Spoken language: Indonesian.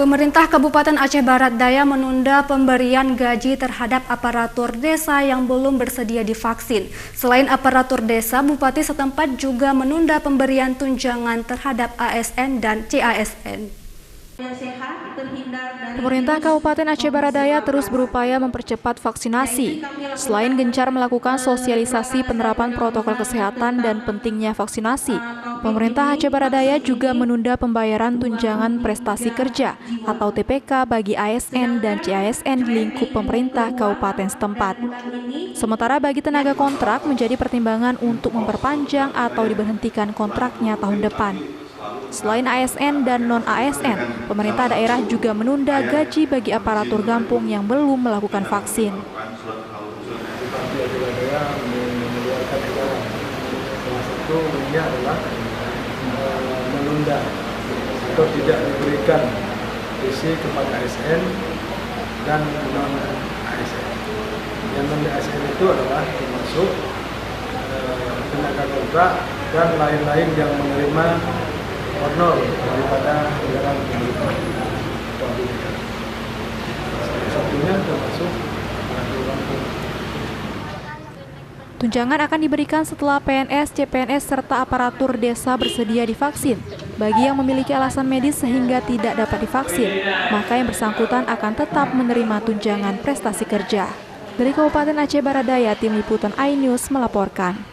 Pemerintah Kabupaten Aceh Barat Daya menunda pemberian gaji terhadap aparatur desa yang belum bersedia divaksin. Selain aparatur desa, Bupati setempat juga menunda pemberian tunjangan terhadap ASN dan CASN. Pemerintah Kabupaten Aceh Barat Daya terus berupaya mempercepat vaksinasi. Selain gencar melakukan sosialisasi penerapan protokol kesehatan dan pentingnya vaksinasi, pemerintah Aceh Barat Daya juga menunda pembayaran tunjangan prestasi kerja atau TPK bagi ASN dan CASN di lingkup pemerintah kabupaten setempat. Sementara bagi tenaga kontrak menjadi pertimbangan untuk memperpanjang atau diberhentikan kontraknya tahun depan. Selain ASN dan non-ASN, pemerintah daerah juga menunda gaji bagi aparatur Gampung yang belum melakukan vaksin. Menunda atau tidak diberikan visi kepada ASN dan non-ASN. Yang non-ASN itu adalah termasuk tenaga kontrak dan lain-lain yang menerima honor daripada anggaran pemerintah. Satunya termasuk tunjangan akan diberikan setelah PNS, CPNS, serta aparatur desa bersedia divaksin. Bagi yang memiliki alasan medis sehingga tidak dapat divaksin, maka yang bersangkutan akan tetap menerima tunjangan prestasi kerja. Dari Kabupaten Aceh Barat Daya, Tim Liputan iNews melaporkan.